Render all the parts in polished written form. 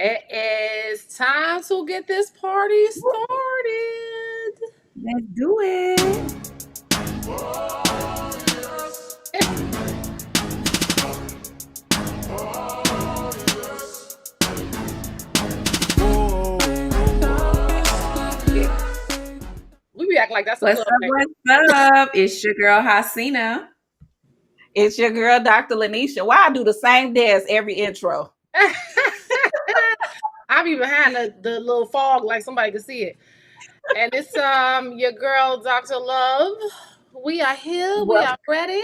It is time to get this party started. Let's do it. We be acting like that's a What's club up? thing. What's up? It's your girl Hasina. It's your girl, Dr. Lanisha. Why I do the same dance every intro? I be behind the little fog like somebody can see it. And it's your girl, Dr. Love. We are here. We Well, are ready.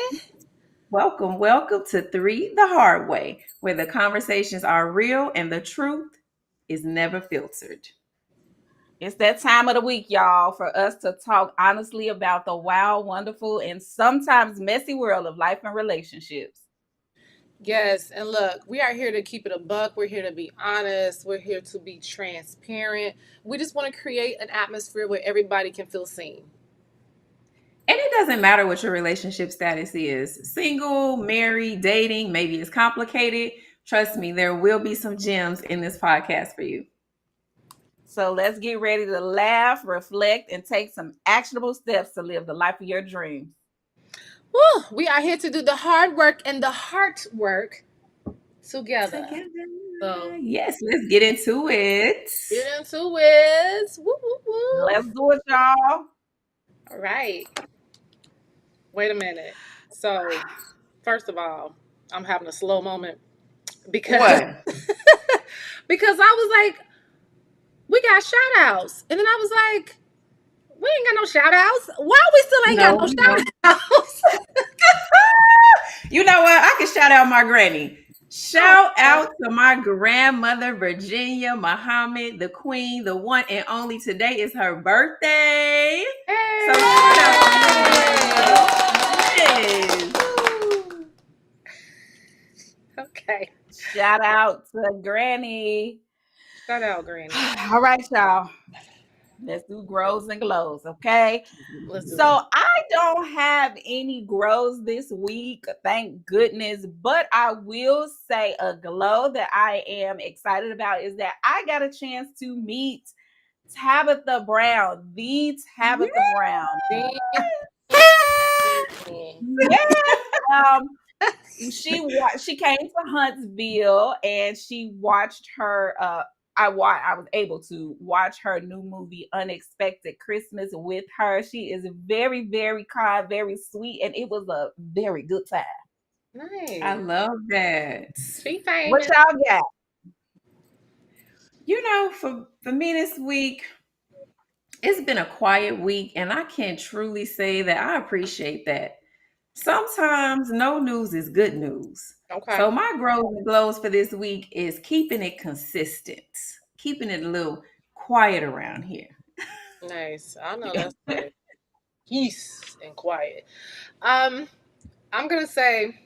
welcome to Three the Hard Way, where the conversations are real and the truth is never filtered. It's that time of the week, y'all, for us to talk honestly about the wild, wonderful, and sometimes messy world of life and relationships. Yes, and look, we are here to keep it a buck. We're here to be honest. We're here to be transparent. We just want to create an atmosphere where everybody can feel seen. And it doesn't matter what your relationship status is, single, married, dating, maybe it's complicated. Trust me, there will be some gems in this podcast for you. So let's get ready to laugh, reflect, and take some actionable steps to live the life of your dreams. Woo, we are here to do the hard work and the heart work together. So Yes, let's get into it. get into it. Woo, woo, woo. Let's do it, y'all. All right. Wait a minute. So, first of all, I'm having a slow moment because What? because I was like, we got shout outs. And then I was like, we ain't got no shout outs. Why we still ain't got no No. shout outs? You know what? I can shout out my granny. Shout out to my grandmother, Virginia Muhammad, the queen, the one and only. Today is her birthday. So shout out to you. Yes. Okay. Shout out to Granny. Shout out, Granny. All right, y'all. Let's do grows and glows, okay? Let's do So I don't have any grows this week, thank goodness. But I will say a glow that I am excited about is that I got a chance to meet Tabitha Brown, the Tabitha Brown. it. Yes. She came to Huntsville and she watched her I was able to watch her new movie Unexpected Christmas with her. She is very, very kind, very sweet, and it was a very good time. Nice. I love that. She famous. What y'all got? You know, for me this week, it's been a quiet week, and I can truly say that I appreciate that. Sometimes no news is good news. Okay. So my grows and glows for this week is keeping it consistent, keeping it a little quiet around here. Nice. I know that's good. Peace and quiet. I'm gonna say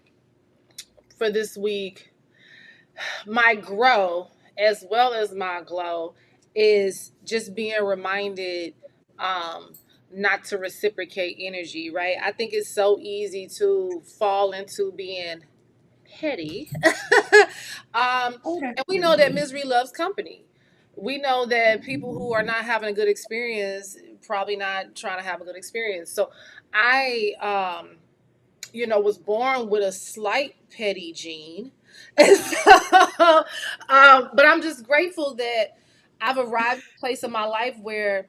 for this week, my grow as well as my glow is just being reminded not to reciprocate energy, right? I think it's so easy to fall into being petty. And we know that misery loves company. We know that people who are not having a good experience probably not trying to have a good experience. So I was born with a slight petty gene. And so, but I'm just grateful that I've arrived at a place in my life where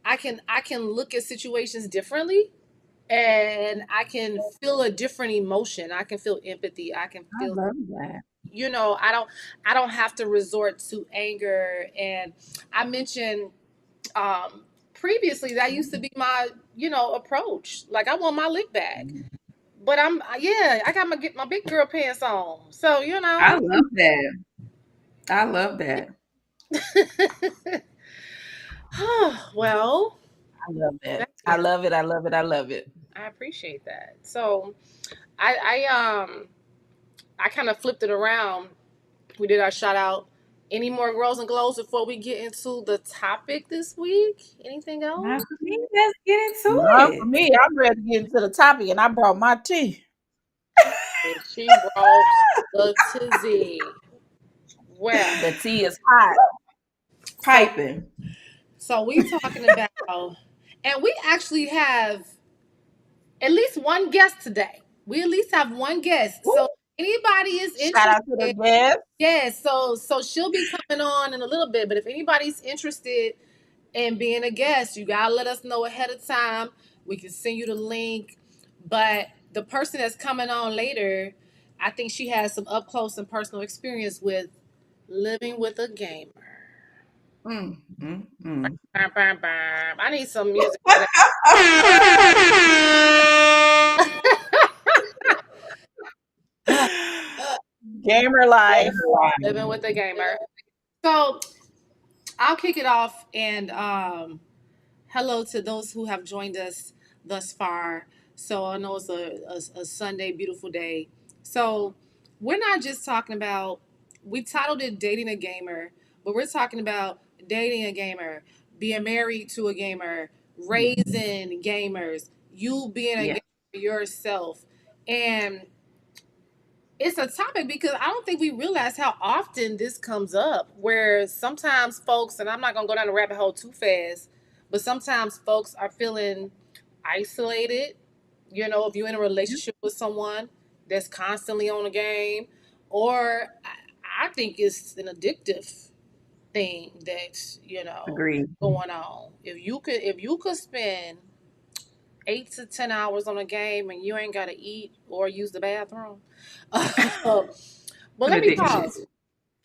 I can look at situations differently and I can feel a different emotion. I can feel empathy. I can I feel, love that. I don't have to resort to anger. And I mentioned previously that used to be my, approach. Like I want my lick back. But I got my big girl pants on. So, I love that. I love that. well, I love that. that's I it. love it. I love it. I love it. I appreciate that. So I kind of flipped it around. We did our shout out. Any more grows and glows before we get into the topic this week? Anything Not else? for me. Let's get into Not for it. me. I'm ready to get into the topic, and I brought my tea. And she brought the tizzy. Well, The tea is hot. so Piping. we talking about, and we actually have at least one guest today. We at least have one guest. Ooh, So anybody is Shout out to the interested, guests. yeah. So she'll be coming on in a little bit. But if anybody's interested in being a guest, you gotta let us know ahead of time. We can send you the link. But the person that's coming on later, I think she has some up close and personal experience with living with a gamer. mm, mm, mm. Bam, bam, bam. I need some music for that. Gamer life. Living with a gamer. So I'll kick it off and hello to those who have joined us thus far. So I know it's a Sunday, beautiful day. So we're not just talking about, we titled it Dating a Gamer, but we're talking about dating a gamer, being married to a gamer, raising gamers, you being a Yeah, gamer yourself. And it's a topic because I don't think we realize how often this comes up. Where sometimes folks, and I'm not gonna go down the rabbit hole too fast, but sometimes folks are feeling isolated. You know, if you're in a relationship with someone that's constantly on a game, or I think it's an addictive thing that's agreed. going on. If you could spend 8 to 10 hours on a game and you ain't gotta eat or use the bathroom. But An let me addiction. pause.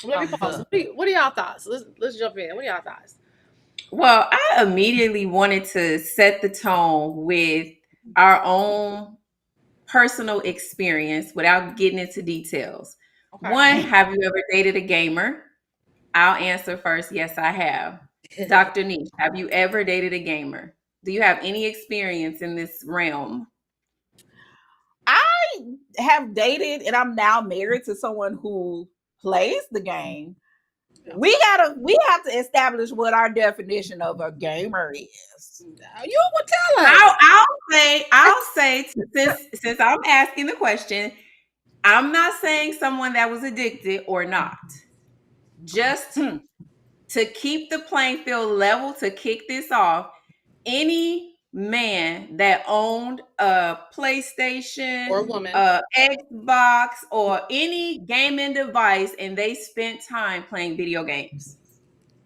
Let me pause. What are y'all thoughts? Let's jump in. What are y'all thoughts? Well, I immediately wanted to set the tone with our own personal experience without getting into details. One, Okay. have you ever dated a gamer? I'll answer first. Yes, I have. Dr. Niche, have you ever dated a gamer? Do you have any experience in this realm? I have dated and I'm now married to someone who plays the game. We have to establish what our definition of a gamer is. You would tell us. I'll say since I'm asking the question, I'm not saying someone that was addicted or not. Just Hmm. to keep the playing field level, to kick this off, any man that owned a PlayStation, Or a woman, a Xbox, or any gaming device and they spent time playing video games.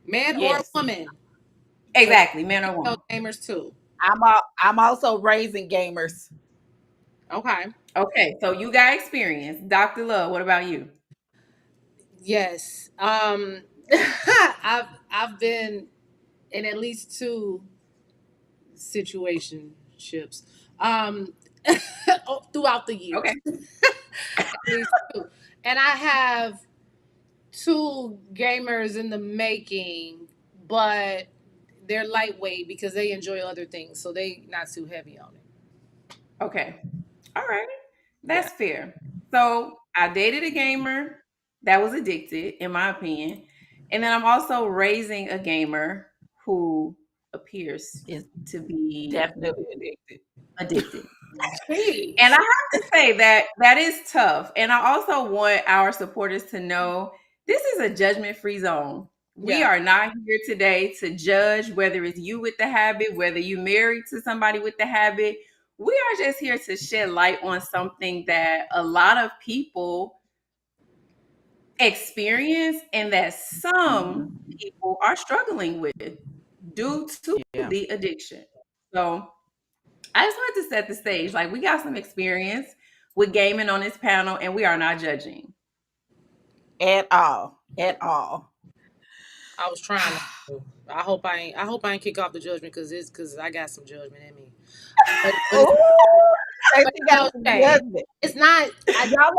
man or Yes. woman, because Exactly, man or woman. gamers too. I'm also raising gamers. Okay. Okay, so you got experience. Dr. Love, what about you? Yes. I've been in at least two situationships. Um, throughout the Okay. years, at least two, and I have two gamers in the making, but they're lightweight because they enjoy other things, so they not too heavy on it. Okay. All right. Yeah. That's fair. So I dated a gamer that was addicted, in my opinion. And then I'm also raising a gamer who appears Is to be definitely addicted. addicted. And I Jeez. have to say that that is tough. And I also want our supporters to know this is a judgment free zone. We Yeah. are not here today to judge whether it's you with the habit, whether you married to somebody with the habit. We are just here to shed light on something that a lot of people experience and that some people are struggling with due to Yeah. the addiction. So I just wanted to set the stage. Like, we got some experience with gaming on this panel, and we are not judging. At all. At all. I was trying to. I hope I ain't kick off the judgment because I got some judgment in me. But it's, Oh, but Tracy got no some shade. judgment. It's not. I Y'all,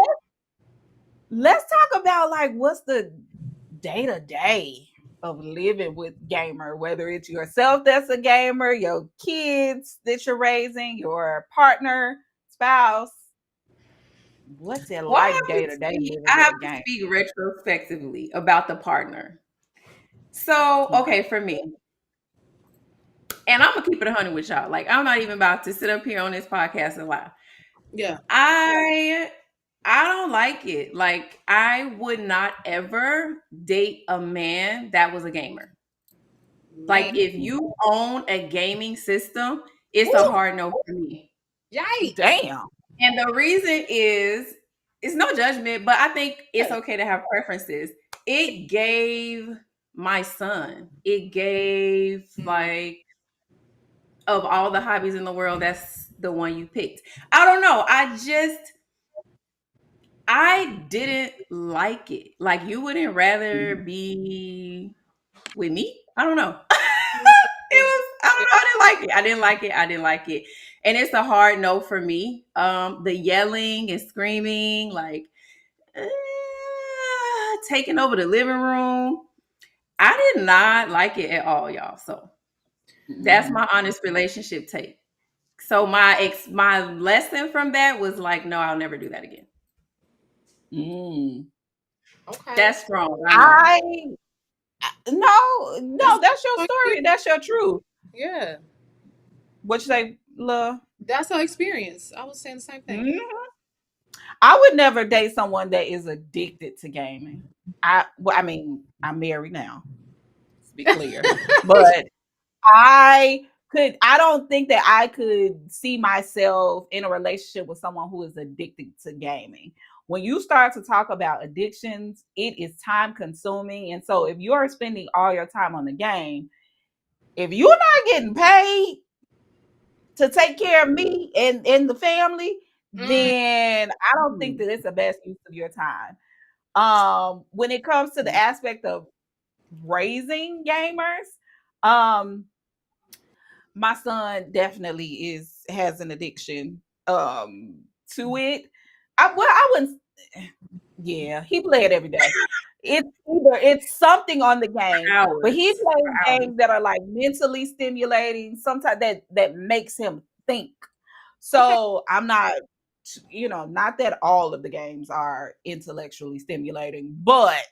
let's talk about like what's the day to day of living with gamer, whether it's yourself that's a gamer, your kids that you're raising, your partner, spouse. What's it Well, like day to day living I with have a to game? speak retrospectively about the partner. So, Okay. okay, for me, and I'm gonna keep it 100 with y'all. Like, I'm not even about to sit up here on this podcast and lie. yeah. I I don't like it. Like, I would not ever date a man that was a gamer. Man, Like, if you own a gaming system, it's a Ooh, hard no for me. yikes. damn. And the reason is, it's no judgment, but I think it's Yeah. okay to have preferences. It gave my son, it gave, Mm. like, of all the hobbies in the world, that's the one you picked. I don't know. I didn't like it. Like, you wouldn't rather be with me? I don't know. I don't know. I didn't like it. I didn't like it. I didn't like it. And it's a hard no for me. The yelling and screaming, like, uh, taking over the living room. I did not like it at all, y'all. So that's Mm, my honest relationship take. So my lesson from that was like, no, I'll never do that again. mm. Okay. That's strong. I know. I no, That's that's your how story. That's your truth. yeah. What you say, love? That's our experience. I was saying the same thing. Mhm. I would never date someone that is addicted to gaming. Well, I mean, I'm married now. Let's be clear, but I don't think that I could see myself in a relationship with someone who is addicted to gaming. When you start to talk about addictions, it is time consuming. And so if you're spending all your time on the game, if you're not getting paid to take care of me and the family, Mm, then I don't think Hmm. that it's the best use of your time. When it comes to the aspect of raising gamers, um, my son definitely has an addiction to it. I wouldn't yeah, he play it every day. It's something on the game, but he Hours. plays For hours. games that are like mentally stimulating, sometimes that makes him think. okay. So I'm not, not that all of the games are intellectually stimulating, but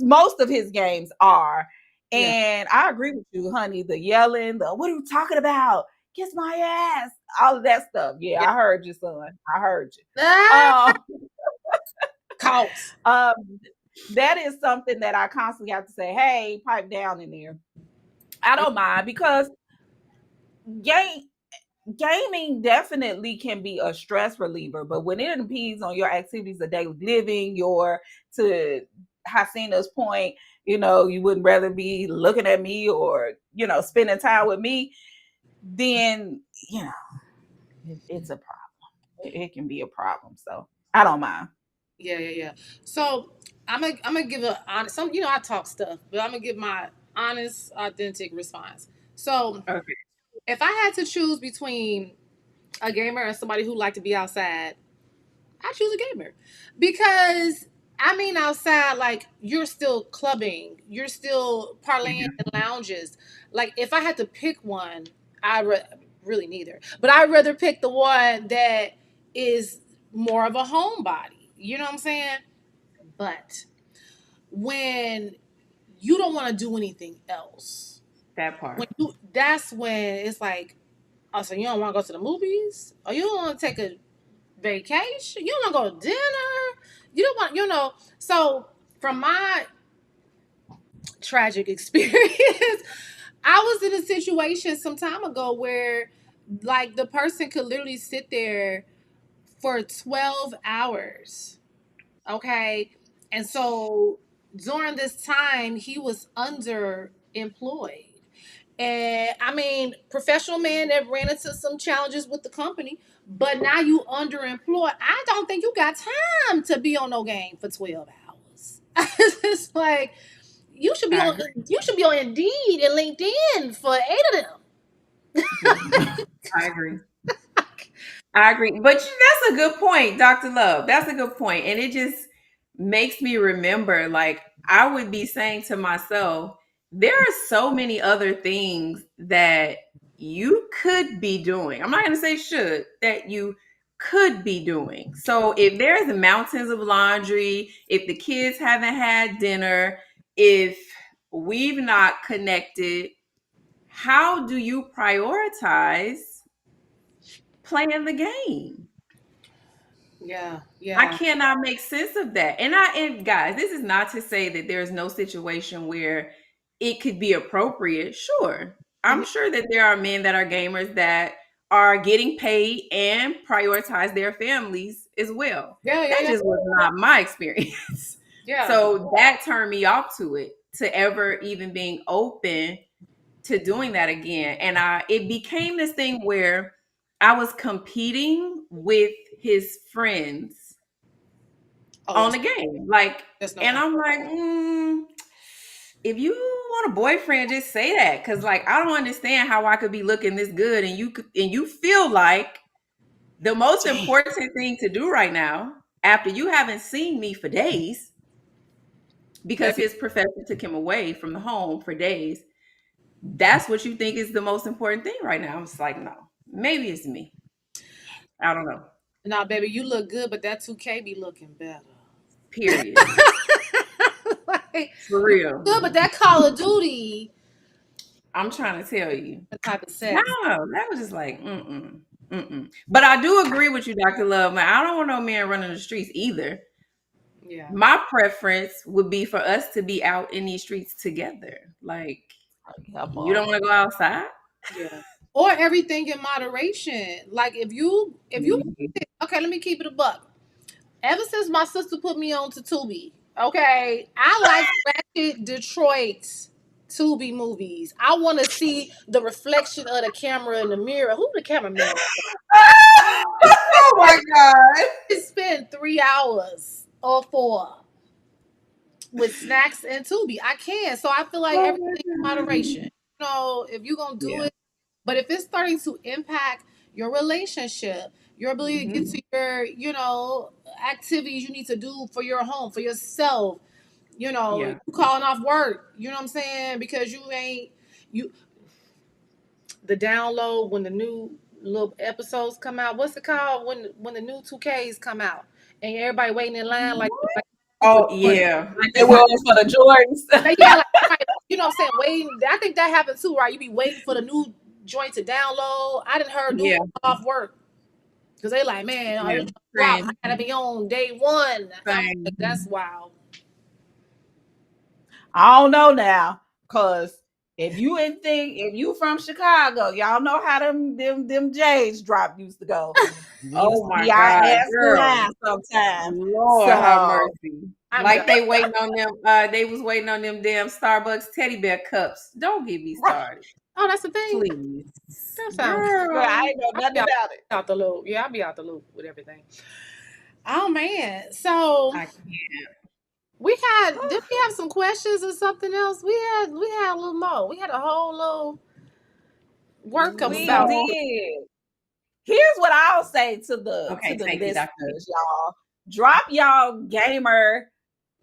most of his games are. Yeah. And I agree with you, honey. The yelling, the what are you talking about? Kiss my ass, all of that stuff. Yeah, Yeah. I heard you, son. I heard you. Ah, cough. Um, that is something that I constantly have to say, hey, pipe down in there. I don't mind because game gaming definitely can be a stress reliever, but when it impedes on your activities of daily living, your to Hasina's point, you wouldn't rather be looking at me or spending time with me, then it's a problem. It can be a problem. So I don't mind. Yeah, yeah, yeah. So I'm gonna give a honest. Some I talk stuff, but I'm gonna give my honest, authentic response. So Okay. if I had to choose between a gamer and somebody who like to be outside, I choose a gamer because I mean outside, like you're still clubbing, you're still parlaying in lounges. Like if I had to pick one, really neither, but I'd rather pick the one that is more of a homebody. You know what I'm saying? But when you don't want to do anything else, That when part. that's when it's like, oh, so you don't want to go to the movies, or you don't want to take a vacation, you don't want to go to dinner, you don't want, So from my tragic experience, I was in a situation some time ago where, like, the person could literally sit there for 12 hours. Okay. And so during this time, he was underemployed. And I mean, professional man that ran into some challenges with the company, but now you underemployed. I don't think you got time to be on no game for 12 hours. It's like you should be I on agree. you should be on Indeed and LinkedIn for 8 of them. I agree. I agree. But that's a good point, Dr. Love. That's a good point. And it just makes me remember, like, I would be saying to myself, there are so many other things that you could be doing. I'm not going to say should, that you could be doing. So if there's mountains of laundry, if the kids haven't had dinner, if we've not connected, how do you prioritize playing the game? Yeah, I yeah, cannot make sense of that. And guys, this is not to say that there's no situation where it could be appropriate. Sure. I'm mhm. sure that there are men that are gamers that are getting paid and prioritize their families as well. Yeah, yeah, That yeah, just was not my experience. yeah. So that turned me off to it, to ever even being open to doing that again. And it became this thing where I was competing with his friends Oh, on the game. Like, that's no and fun. I'm like, if you want a boyfriend, just say that. Cause like I don't understand how I could be looking this good and you feel like the most Damn. important thing to do right now, after you haven't seen me for days, because Baby. his professor took him away from the home for days, that's what you think is the most important thing right now. I'm just like, no, maybe it's me. I don't know. Nah, baby, you look good, but that 2K be looking better. Period. Like, For you real. good, but that Call of Duty, I'm trying to tell you. the type of No, sex. that was just like, mm-mm, mm-mm. But I do agree with you, Dr. Love. Man, I don't want no man running the streets either. Yeah, My preference would be for us to be out in these streets together. Like, Yeah, you boy. don't want to go outside? yeah. Or everything in moderation. Like if you Mhm. okay, let me keep it a buck. Ever since my sister put me on to Tubi, okay, I like ratchet Detroit Tubi movies. I want to see the reflection of the camera in the mirror. Who the cameraman? Oh my God. I spend 3 hours or 4 with snacks and Tubi. I can. So I feel like Oh my everything in moderation. God. If you're gonna do Yeah. it, but if it's starting to impact your relationship, your ability to get Mhm. to your, activities you need to do for your home, for yourself, you Yeah. calling off work, you know what I'm saying? Because you the download when the new little episodes come out. What's it called when the new 2Ks come out and everybody waiting in line like for Oh Jordan. yeah. Like It they probably was for the Jordans. yeah, like you know what I'm saying, waiting. I think that happened too, right? You be waiting for the new joint to download. I didn't heard dudes Yeah. off work because they like, man, Yeah. it's drop. I Same. gotta be on day one. I'm like, Same. that's wild. I don't know now, cause if you from Chicago, y'all know how them J's drop used to go. We used Oh to my be our God, ass in girl. line sometimes. Lord have So mercy. I'm done. Like they was waiting on them damn Starbucks teddy bear cups. Don't get me right, started. Oh, that's the thing. Please. That sounds. girl, I Girl. ain't know I nothing be about it. out the loop. Yeah, I'll be out the loop with everything. Oh man. So I can't. did we have some questions or something else? We had a little more. We had a whole little workup We about So did. Here's what I'll say to okay, the take it, Dr. B. listeners, y'all. Drop y'all gamer,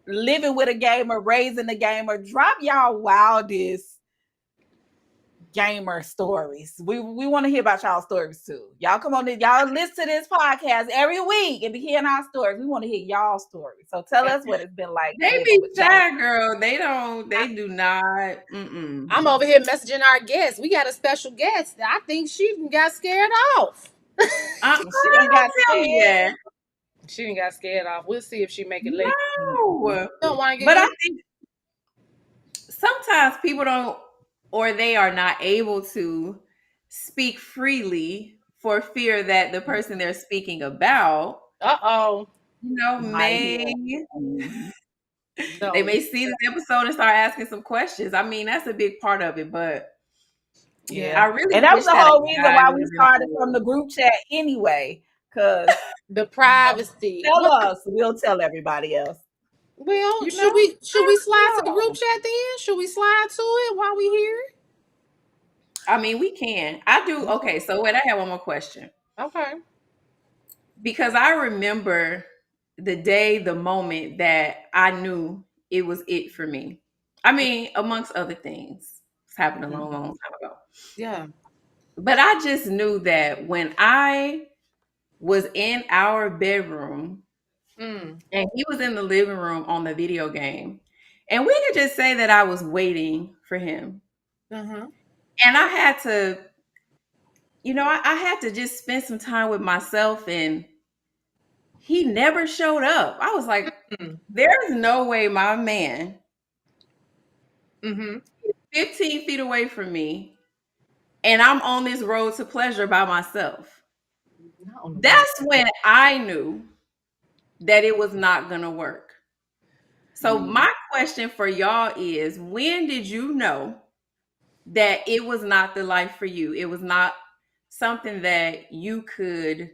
living with a gamer, raising a gamer. Drop y'all wildest gamer stories. We want to hear about y'all stories too. Y'all come on, y'all listen to this podcast every week and be hearing our stories. We want to hear y'all stories. So tell it. us what it's been like They living be with gamers. shy, girl. I, They do not. Mm-mm. I'm over here messaging our guest. We got a special guest. I think she got scared off. She done Don't got tell me scared. that. She didn't got scared off. We'll see if she make it later. No. Don't want to get But I you. think sometimes people don't, or they are not able to speak freely for fear that the person they're speaking about, Uh-oh. Might may hear. Mhm. they No. may see this episode and start asking some questions. I mean, that's a big part of it, but Yeah. I Yeah. really And that was wish the that a whole reason guy why would we have been started told. from the group chat anyway. Because The privacy. tell Well, us, we'll tell everybody else. well, You should know? we slide I to the don't group know. chat then? Should we slide to it while we here? I mean, we can. I do. Okay, so wait, I have one more question. Okay. Because I remember the day, the moment that I knew it was it for me. I mean, amongst other things, it's happened a long, long time ago. Yeah. But I just knew that when I was in our bedroom Mm. and he was in the living room on the video game, and we could just say that I was waiting for him. Uh-huh. And I had to, I had to just spend some time with myself and he never showed up. I was like, Mm. there's no way my man Mm-hmm. 15 feet away from me and I'm on this road to pleasure by myself. Not on the road. That's when I knew that it was not going to work. So, Mm. my question for y'all is, when did you know that it was not the life for you? It was not something that you could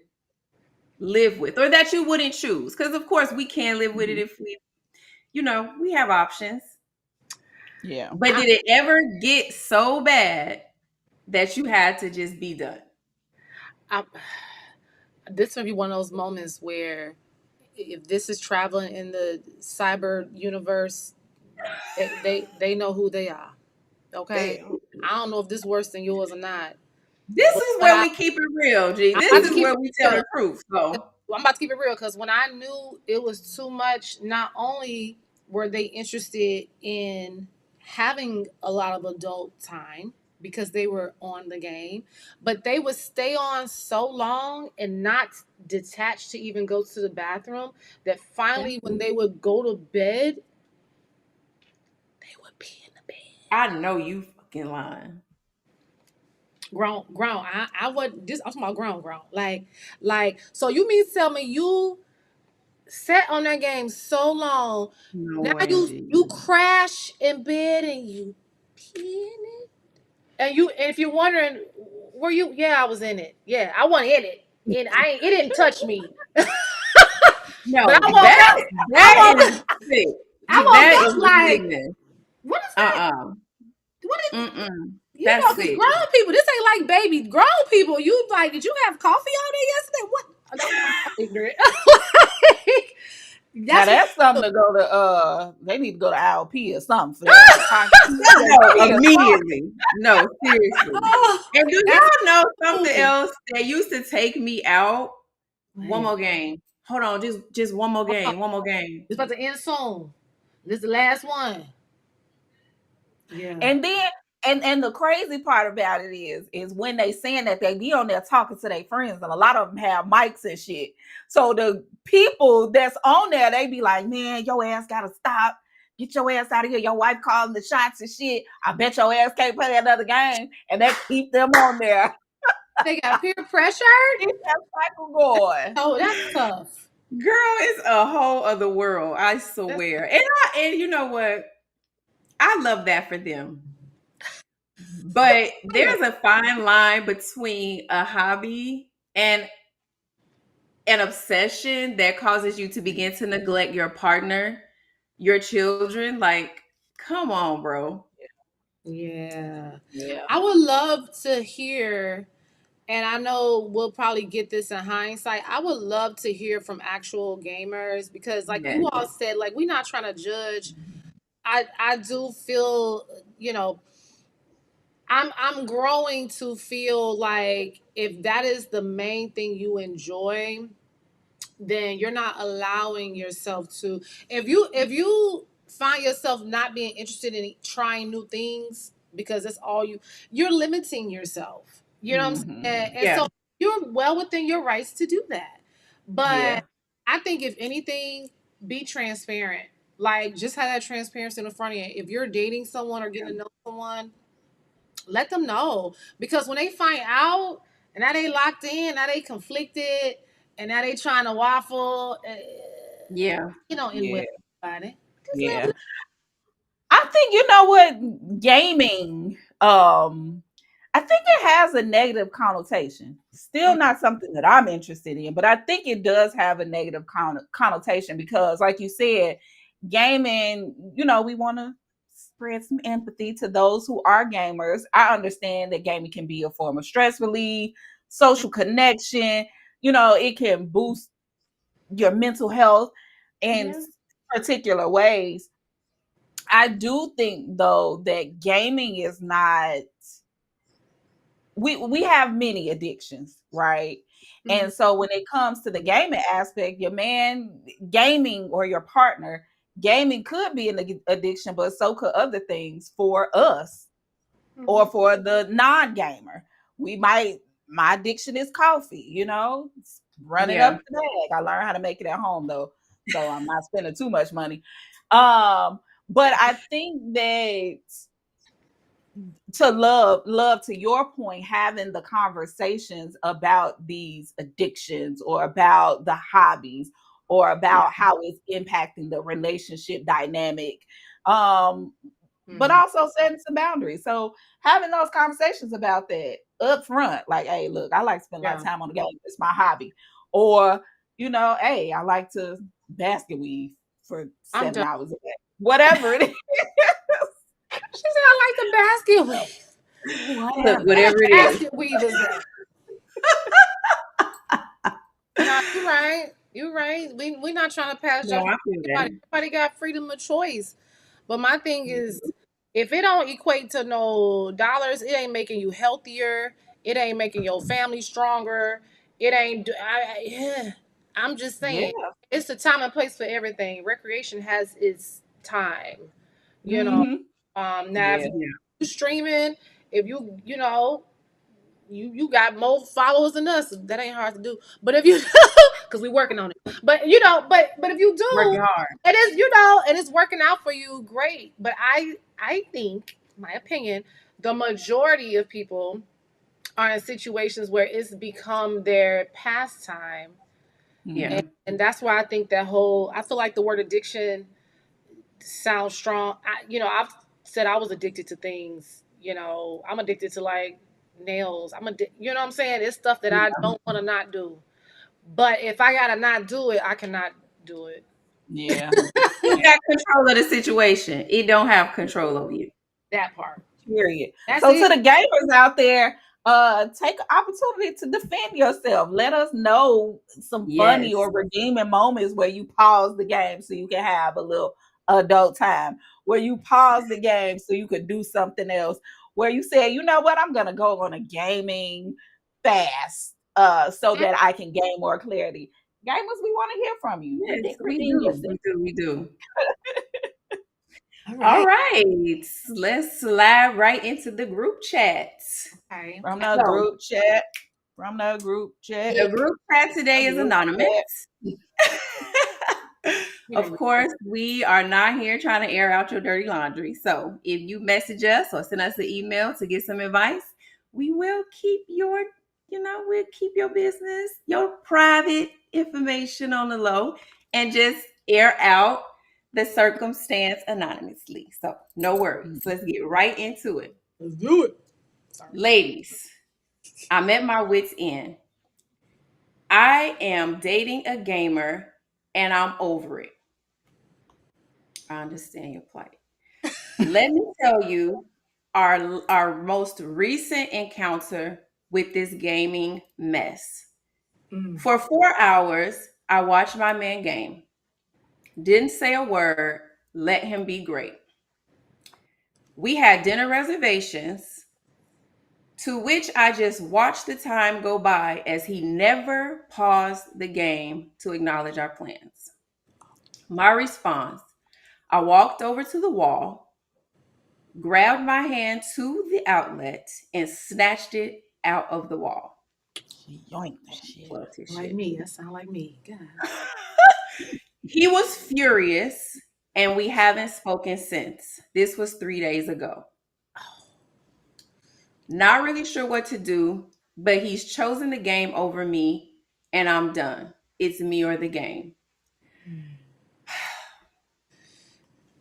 live with or that you wouldn't choose? Because, of course, we can live with it Mhm. if we have options. Yeah. But I, did it ever get so bad that you had to just be done? I, this would be one of those moments where if this is traveling in the cyber universe, they know who they are. Okay, Damn. I don't know if this worse than yours or not, This but is when where we keep it real, G. I'm This about to is keep where it we tell real. the truth. So, I'm about to keep it real because when I knew it was too much, not only were they interested in having a lot of adult time because they were on the game, but they would stay on so long and not detach to even go to the bathroom that Yeah. finally, when they would go to bed, they would be in the bed. I know you fucking lying. Grown, grown. I would this. I'm talking about grown, grown. Like. So you mean to tell me you sat on that game so long. No Now way, you G. crash in bed and you pee in it. And if you're wondering, were you? Yeah, I was in it. Yeah, I wasn't in it. And it didn't touch me. But No, I woke that up. I that woke is up. sick. I woke That is up like, sickness. what is that? Uh-uh. What is Mm-mm. you That's know? Because sick. grown people, this ain't like baby. Grown people, you like, did you have coffee all day yesterday? What? I'm ignorant. Like, Now that's what. that's something to go to. They need to go to IOP or something for that. No, Cognitive immediately. No, seriously. Oh, And do that's y'all know something ooh. else that used to take me out? One Wait, more game. Hold on, just one more game. One more game. it's about to end soon. This is the last one. Yeah. And then and the crazy part about it is when they saying that they be on there talking to their friends, and a lot of them have mics and shit. So the people that's on there, they be like, man, your ass gotta stop. Get your ass out of here. Your wife calling the shots and shit. I bet your ass can't play another game. And that keep them on there. They got peer pressure. Keep that cycle going. Oh, that's tough. Girl, it's a whole other world, I That's swear. And you know what? I love that for them. But good. there's a fine line between a hobby and an obsession that causes you to begin to neglect your partner, your children. Like, come on, bro. Yeah. Yeah. I would love to hear, and I know we'll probably get this in hindsight. I would love to hear from actual gamers because, like Yes. you all said, like we're not trying to judge. I do feel, you know, I'm growing to feel like if that is the main thing you enjoy, then you're not allowing yourself to, if you find yourself not being interested in trying new things because that's all you're limiting yourself, you know what I'm Mm-hmm. saying? And Yeah. so you're well within your rights to do that, but Yeah. I think if anything, be transparent. Like, just have that transparency in the front end. If you're dating someone or getting to know someone, let them know, because when they find out and now they locked in, now they conflicted, and now they trying to waffle, Yeah. you know, in Yeah. with everybody. Just let Yeah. them I think you know what gaming. I think it has a negative connotation. Still know. not something that I'm interested in, but I think it does have a negative connotation because, like you said, gaming. You know, we want to spread some empathy to those who are gamers. I understand that gaming can be a form of stress relief, social connection. You know, it can boost your mental health in Yeah. particular ways. I do think though that gaming is not, we have many addictions, right? Mhm. And so when it comes to the gaming aspect, your man gaming or your partner gaming could be an addiction, but so could other things for us or Mhm. for the non-gamer. We might, my addiction is coffee, you know, running Yeah. up the bag. I learned how to make it at home though, so I'm not spending too much money. Um, but I think that to love to your point, having the conversations about these addictions or about the hobbies or Yeah. about how it's impacting the relationship dynamic, um but Mhm. also setting some boundaries. So having those conversations about that up front, like, hey, look, I like to spend a lot of Yeah. time on the game. It's my hobby. Or, hey, I like to basket weave for I'm done. 7 hours a day. Whatever it is. She said, I like the basket weave. Look, Whatever. What a whatever it is. basket weave is that? No, you're right. You're right. We're not trying to pass No, judgment I on feel anybody. that. Everybody got freedom of choice. But my thing is, Mhm. if it don't equate to no dollars, it ain't making you healthier. It ain't making your family stronger. It ain't. Yeah. I'm just Yeah. saying, it's a time and place for everything. Recreation has its time. You know. Hmm. Now if Yeah. Yeah. you streaming, if you got more followers than us. That ain't hard to do. But if you because we working on it. But but if you do, Working hard. it is and it's working out for you, great. But I think, my opinion, the majority of people are in situations where it's become their pastime. Yeah. And that's why I think I feel like the word addiction sounds strong. I've said I was addicted to things. I'm addicted to like nails. You know what I'm saying? It's stuff that I don't want to not do. But if I gotta not do it, I cannot do it. Yeah. You got control of the situation. It don't have control over you. That part. Period. That's So it. to the gamers out there, take an opportunity to defend yourself. Let us know some funny Yes. or redeeming moments where you pause the game so you can have a little adult time. Where you pause the game so you could do something else. Where you say, you know what, I'm gonna go on a gaming fast so Mm, that I can gain more clarity. Gamers, we want to hear from you. Yes, we Redeem do. yourself. We do. We do. all All right. right. Let's slide right into the group chat. Okay. From the So group chat. From the group chat. the group chat today is Group anonymous. chat. Of Period. course, we are not here trying to air out your dirty laundry. So if you message us or send us an email to get some advice, we will keep we'll keep your business, your private information on the low and just air out the circumstance anonymously. So no worries. Let's get right into it. Let's do it. Sorry. Ladies, I'm at my wits' end. I am dating a gamer and I'm over it. I understand your plight. Let me tell you our most recent encounter with this gaming mess. Mm. For 4 hours, I watched my man game. Didn't say a word, let him be great. We had dinner reservations, to which I just watched the time go by as he never paused the game to acknowledge our plans. My response, I walked over to the wall, grabbed my hand to the outlet, and snatched it out of the wall. She yoinked that shit. Well, Like tissue. me. That sound like me. God. He was furious, and we haven't spoken since. This was 3 days ago. Not really sure what to do, but he's chosen the game over me, and I'm done. It's me or the game.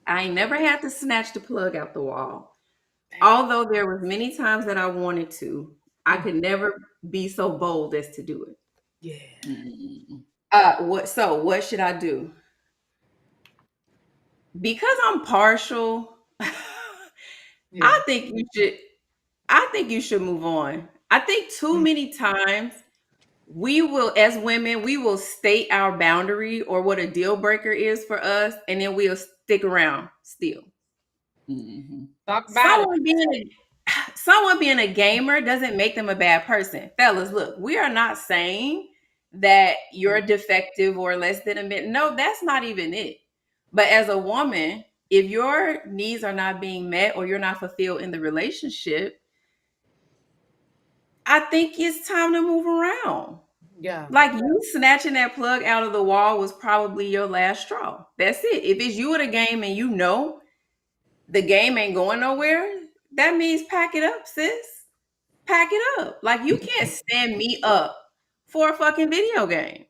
I ain't never had to snatch the plug out the wall. Although there was many times that I wanted to, I Mm. could never be so bold as to do it. Yeah. Mm. What should I do? Because I'm partial, Yeah. I think you should I think you should move on. I think too Mm. many times we will, as women, we will state our boundary or what a deal breaker is for us, and then we'll stick around still. Mm. Talk about it. Someone being a gamer doesn't make them a bad person. Fellas, look, we are not saying that you're defective or less than a minute. No, that's not even it. But as a woman, if your needs are not being met or you're not fulfilled in the relationship, I think it's time to move around. Yeah. Like you snatching that plug out of the wall was probably your last straw. That's it. If it's you at a game and you know the game ain't going nowhere, that means pack it up, sis. Pack it up. Like you can't stand me up for a fucking video game.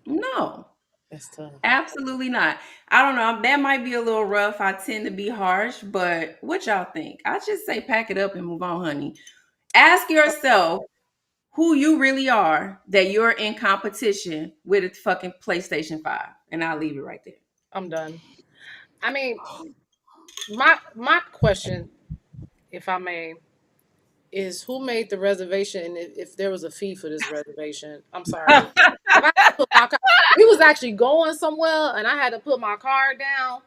No, That's tough. absolutely not. I don't know. That might be a little rough. I tend to be harsh, but what y'all think? I just say pack it up and move on, honey. Ask yourself who you really are that you're in competition with a fucking PlayStation 5. And I'll leave it right there. I'm done. I mean, my question, if I may, is who made the reservation and if there was a fee for this reservation. I'm sorry. If I put my car, we was actually going somewhere and I had to put my card down.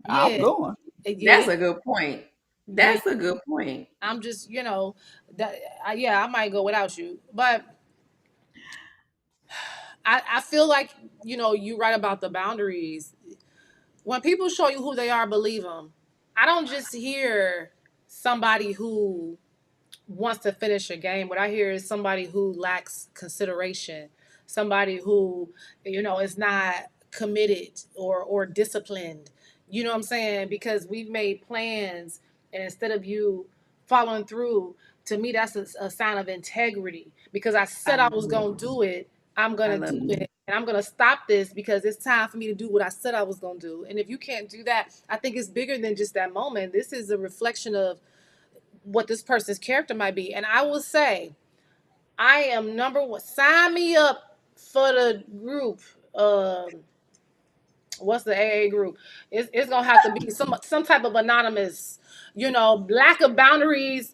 I'm Yeah, going. yeah, That's a good point. yeah. That's a good point. I'm just, that. Yeah, I might go without you, but I feel like you right about the boundaries. When people show you who they are, believe them. I don't just hear somebody who wants to finish a game. What I hear is somebody who lacks consideration, somebody who, is not committed or disciplined. You know what I'm saying? Because we've made plans, and instead of you following through, to me, that's a sign of integrity. Because I I said I was love it. going to do it, I'm going I to love do it. it. And I'm going to stop this because it's time for me to do what I said I was going to do. And if you can't do that, I think it's bigger than just that moment. This is a reflection of what this person's character might be. And I will say, I am number one. Sign me up for the group. What's the AA group? It's gonna have to be some type of anonymous, lack of boundaries,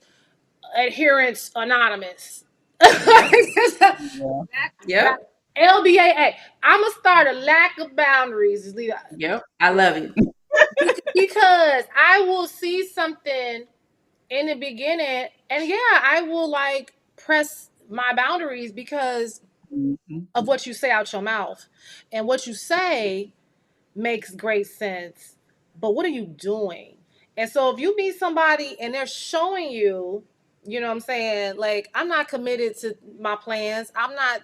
adherence anonymous. Yep. Yeah. Yep. LBAA. I'm gonna start a lack of boundaries Yep. I love it. because I will see something in the beginning, and yeah, I will like press my boundaries because Mhm. of what you say out your mouth. And what you say makes great sense. But what are you doing? And so if you meet somebody and they're showing you, you know what I'm saying, like I'm not committed to my plans. I'm not,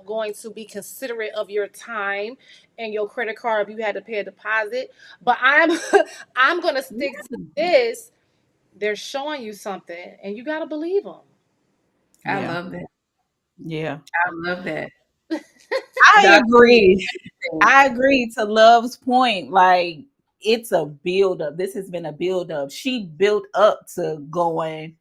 going to be considerate of your time and your credit card if you had to pay a deposit, but I'm I'm going to stick to this. They're showing you something and you got to believe them. I Yeah. love that. Yeah. I love that. I Dr. Lee, agree. what I agree to Love's point. Like, it's a build up. This has been a build up. She built up to going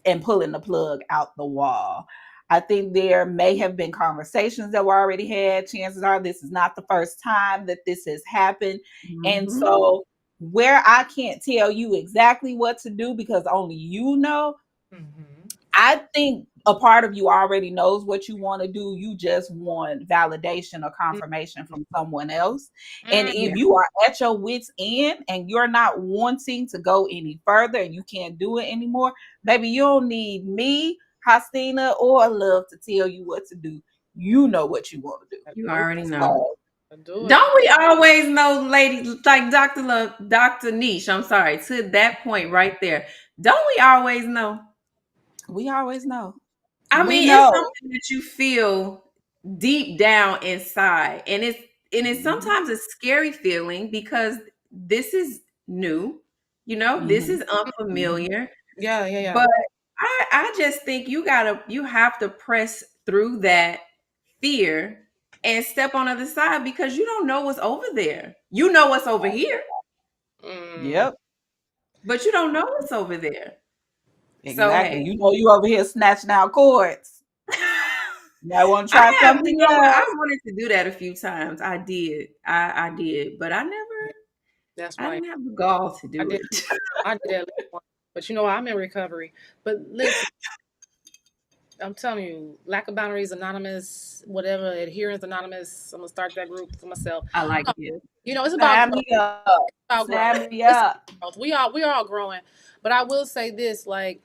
and pulling the plug out the wall. I think there may have been conversations that were already had. Chances are this is not the first time that this has happened. And mm-hmm. so, where I can't tell you exactly what to do because only you know, Mm-hmm. I think a part of you already knows what you want to do. You just want validation or confirmation from someone else. And Mm-hmm. Yeah. if you are at your wits' end and you're not wanting to go any further and you can't do it anymore, baby, you don't need me, Hastina, or Love to tell you what to do. You know what you want to do. You Do already it. know. So, Do it. Don't we always know, lady, like Dr. Love, Dr. Niche, I'm sorry, to that point right there. Don't we always know? we always know. I We mean, it's know. something that you feel deep down inside. And it's sometimes a scary feeling because this is new, this Mhm. is Mhm. unfamiliar. Yeah, yeah, yeah. But I just think you have to press through that fear and step on the other side because you don't know what's over there. You know what's over here, Mm. Yep, but you don't know what's over there. So exactly. hey. You know you over here snatching out cords. You might want to I try have, you something know what, I else. wanted to do that a few times. I did. I did, but Yeah, that's I right. didn't have the gall to I do did. it. I did at least one. But I'm in recovery. But listen, I'm telling you, lack of boundaries, anonymous, whatever, adherence, anonymous. I'm gonna start that group for myself. I like No, it. it's about Sign growth. me up. About growth. Sign me It's up. about growth. We are all growing. But I will say this, like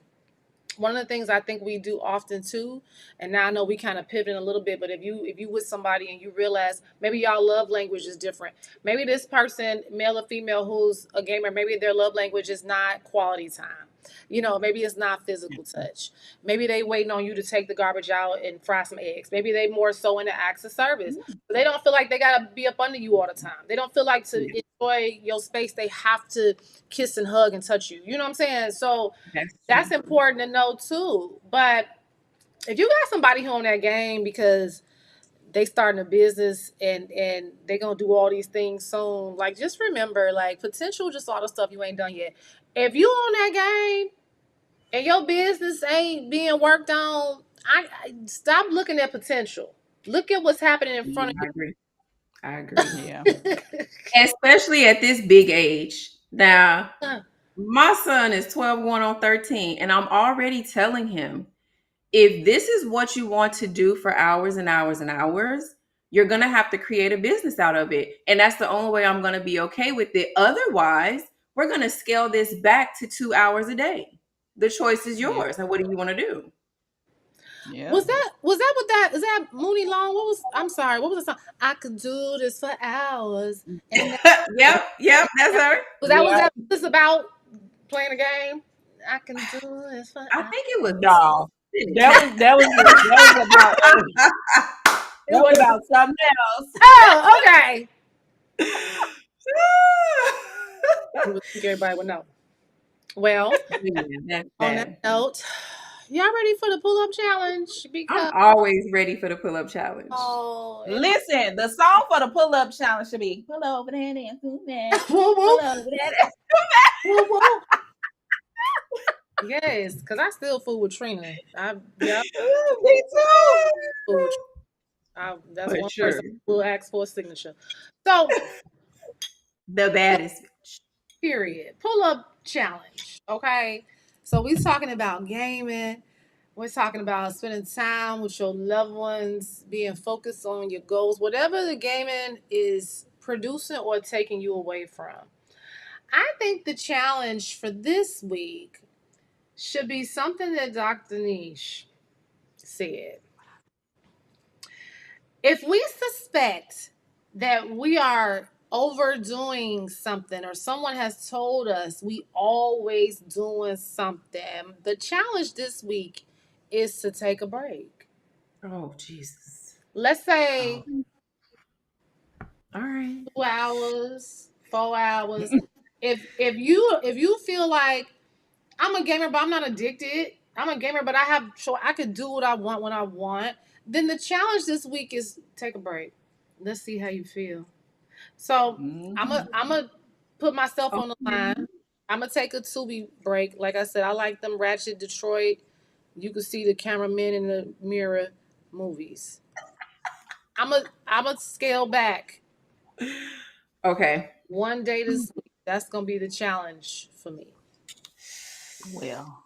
one of the things I think we do often too, and now I know we kind of pivot a little bit, but if you with somebody and you realize maybe y'all love language is different. Maybe this person, male or female, who's a gamer, maybe their love language is not quality time. Maybe it's not physical touch. Maybe they waiting on you to take the garbage out and fry some eggs. Maybe they more so in the acts of service. But they don't feel like they gotta be up under you all the time. They don't feel like to Yeah, enjoy your space, they have to kiss and hug and touch you. You know what I'm saying? So that's that's true. important to know too. But if you got somebody who on that game because they starting a business and they gonna do all these things soon, like just remember, like potential, just all the stuff you ain't done yet. If you on that game and your business ain't being worked on, I stop looking at potential. Look at what's happening in Yeah, front I agree. I agree. Yeah. of Especially at this big age. Now, you. my son is 12 going on 13, and I'm already telling him if this is what you want to do for hours and hours and hours, you're going to have to create a business out of it. And that's the only way I'm going to be okay with it. Otherwise, we're going to scale this back to 2 hours a day. The choice is Yeah. yours. And what do you want to do? Yeah. Was that what that is that Mooney Long? What was I'm sorry, what was the song? I could do this for hours and Yep, yep, that's her. was Yeah. that this about playing a game? I can do this for I hours. think it was. No. That was about It that was was. about something else. Oh, okay. You would think everybody would know. Well, Yeah, that's on that bad. note, y'all ready for the pull up challenge? I'm Because always ready for the pull up challenge. oh, it might Listen, the song for the pull-up challenge should be pull over there and do that. whoa, Pull whoa, over there. whoa, whoa. Yes, because I still fool with Trina. I yeah, Me too. fool with that's For one sure. person who will ask for a signature. So, The baddest bitch. period. Pull up challenge. Okay. So we talking about gaming. We're talking about spending time with your loved ones, being focused on your goals, whatever the gaming is producing or taking you away from. I think the challenge for this week should be something that Dr. Niche said. If we suspect that we are overdoing something or someone has told us we always doing something, the challenge this week is to take a break. Oh, Jesus. Let's Oh, say all right. 2 hours, 4 hours. If you feel like I'm a gamer, but I'm not addicted. I'm a gamer, but I could do what I want when I want. Then the challenge this week is take a break. Let's see how you feel. So I'm a put myself on the Okay. line. I'm gonna take a Tubi break. Like I said, I like them Ratchet Detroit. You can see the cameraman in the mirror movies. I'm a scale back Okay. one day this week. That's gonna be the challenge for me. Well,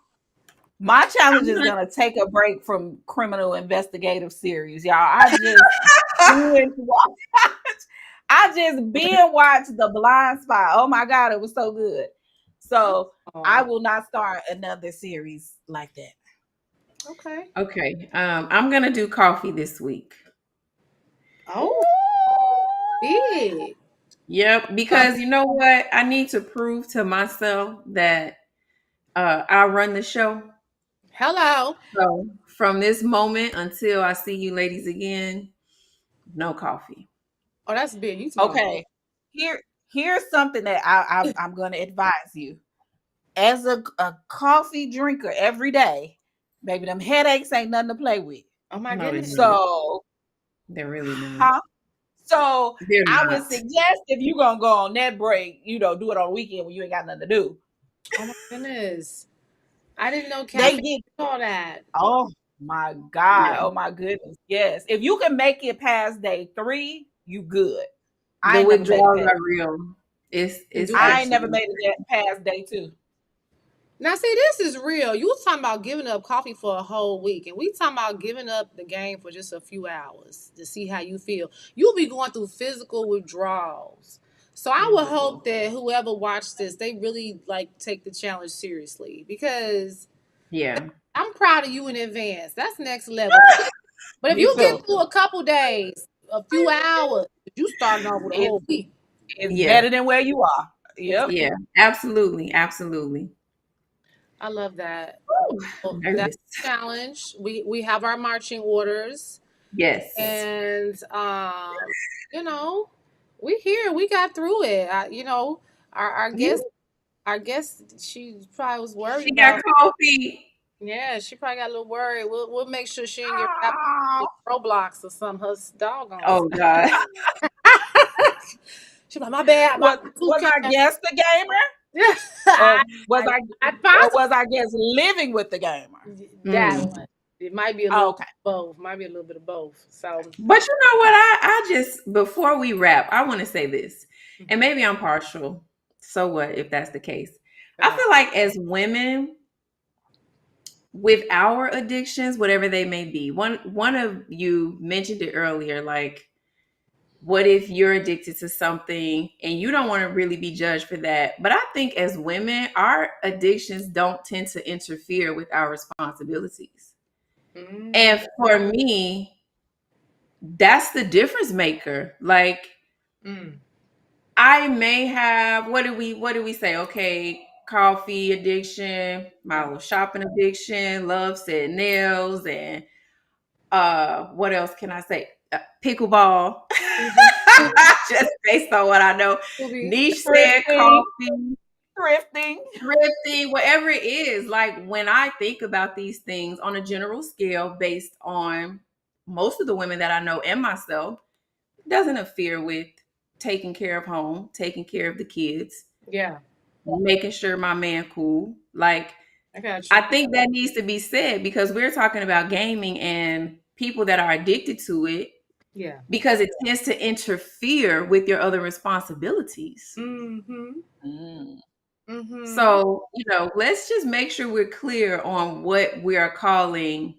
my challenge I'm is gonna gonna take a break from criminal investigative series, y'all. I just binge watch. I just binge watched The Blind Spot. Oh my god, it was so good. So I Oh, will not start another series like that. okay. okay. I'm gonna do coffee this week. Oh, big. Yep, Uh, because you know what? I need to prove to myself that I run the show. hello. So from this moment until I see you ladies again, no coffee. Oh, that's big. You talking about big. Okay. Here's something that I'm gonna advise you. As a coffee drinker every day, baby, them headaches ain't nothing to play with. Oh my No, they're goodness. not. So, They're really not. huh? So They're I would not. suggest if you're gonna go on that break, do it on the weekend when you ain't got nothing to do. Oh my goodness. I didn't know They caffeine get did all that. oh my God, Yeah. oh my goodness. Yes. If you can make it past day 3, you good. I The ain't never made it withdrawals past. are real. Can It's do I that. ain't never actually made it past day 2. Now, see, this is real. You was talking about giving up coffee for a whole week, and we talking about giving up the game for just a few hours to see how you feel. You'll be going through physical withdrawals. So I would Physical. hope that whoever watched this, they really like take the challenge seriously because yeah. I'm proud of you in advance. That's next level. But if Me you too. get through a couple days, a few hours, you starting off with a It's whole week. it's Yeah. better than where you are. Yep. Exactly. Yeah. Absolutely. Absolutely. I love that. Whew, Well, that's nervous. a challenge. We have our marching orders, Yes. and you know, we here. We got through it. Our You, guest, she probably was worried she got about. cold feet. Yeah, she probably got a little worried. We'll make sure she didn't get wrapped Oh, up in Roblox or something. Her doggone. Oh God. She like, my bad. My was cookie. I guess the gamer, or I, was I, I, I or possibly was I guess living with the gamer? that Mm. one. It might be a Oh, little okay. both. Might be a little bit of both. So. But you know what? I just before we wrap, I want to say this, and Mhm. maybe I'm partial. So what if that's the case? I Uh, feel like as women, with our addictions, whatever they may be, one of you mentioned it earlier, like what if you're addicted to something and you don't want to really be judged for that? But I think as women, our addictions don't tend to interfere with our responsibilities. mm, And for me, that's the difference maker. Like mm, I may have what do we say? Okay, coffee addiction, my mm, little shopping addiction, love said nails, and what else can I say? Pickleball. mhm. Just based on what I know. Scooby. Niche said Thrifting, coffee, thrifting. thrifty, whatever it is. Like when I think about these things on a general scale, based on most of the women that I know and myself, doesn't interfere with taking care of home, taking care of the kids, Yeah, making sure my man cool. Like I got I you. think that needs to be said because we're talking about gaming and people that are addicted to it Yeah. because it tends to interfere with your other responsibilities. Mm-hmm. Mm. Mm-hmm. So, let's just make sure we're clear on what we are calling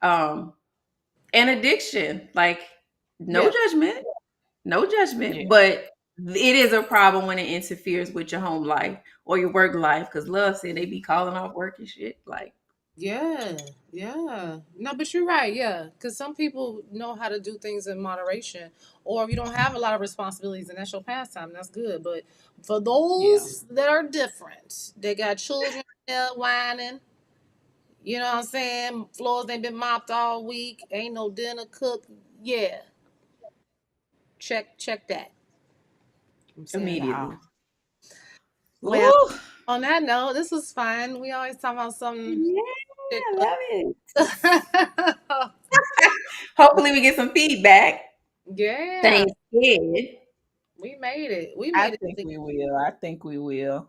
um an addiction. Like no Yeah. judgment, no Yeah. judgment, but it is a problem when it interferes with your home life or your work life. Because love said they be calling off work and shit. Like, Yeah. Yeah. No, but you're right. Yeah. Because some people know how to do things in moderation. Or if you don't have a lot of responsibilities and that's your pastime, that's good. But for Yeah. those that are different, they got children there whining. You know what I'm saying? Floors ain't been mopped all week. Ain't no dinner cooked. Yeah. Check that. I'm saying. Yeah. immediately. Well, Ooh. on that note, this was fun. We always talk about something. Yeah, I love it. Yeah, Hopefully, we get some feedback. Thanks, kid. we made it. We I made think it. we will. I think we will.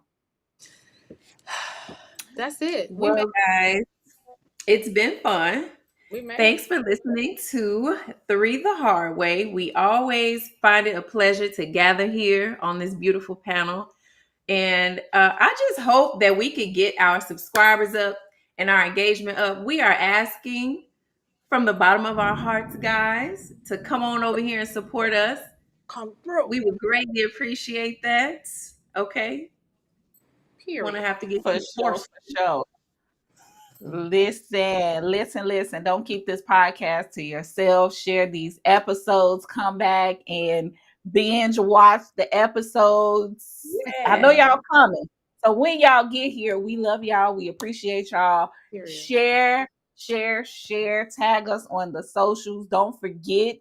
That's it. Well, guys, it's been fun. We made Thanks for listening to Three the Hard Way. We always find it a pleasure to gather here on this beautiful panel. And I just hope that we could get our subscribers up and our engagement up. We are asking from the bottom of our hearts, guys, to come on over here and support us. come through. We would greatly appreciate that. Okay. Want to Period. have to get For some sure. portions. For sure. Listen, listen, listen. Don't keep this podcast to yourself. Share these episodes. Come back and binge watch the episodes. I know Yeah. y'all coming. So when y'all get here, we love y'all. We appreciate y'all. Period. Share, share, share. Tag us on the socials. Don't forget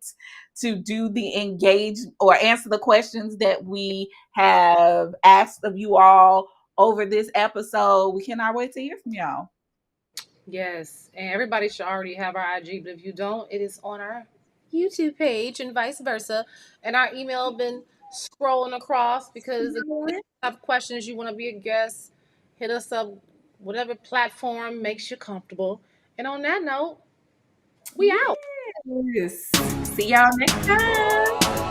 to do the engage or answer the questions that we have asked of you all over this episode. We cannot wait to hear from y'all. Yes, and everybody should already have our IG, but if you don't, it is on our YouTube page and vice versa. And our email been scrolling across because if you have questions, you want to be a guest, hit us up, whatever platform makes you comfortable. And on that note, we out. Yes. See y'all next time.